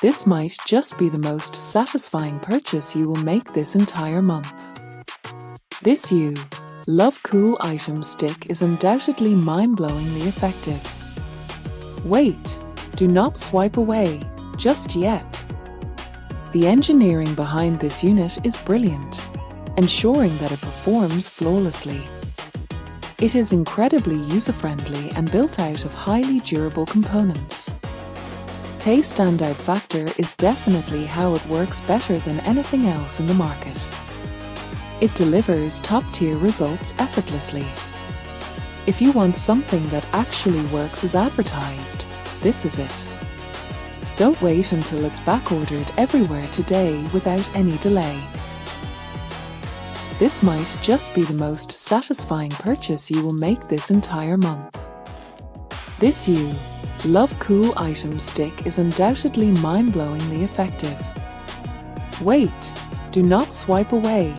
This might just be the most satisfying purchase you will make this entire month. This You Love Cool item stick is undoubtedly mind-blowingly effective. Wait, do not swipe away just yet. The engineering behind this unit is brilliant, ensuring that it performs flawlessly. It is incredibly user-friendly and built out of highly durable components. Tay's standout factor is definitely how it works better than anything else in the market. It delivers top-tier results effortlessly. If you want something that actually works as advertised, this is it. Don't wait until it's back-ordered everywhere today without any delay. This might just be the most satisfying purchase you will make this entire month. This You Love Cool item stick is undoubtedly mind-blowingly effective. Wait, do not swipe away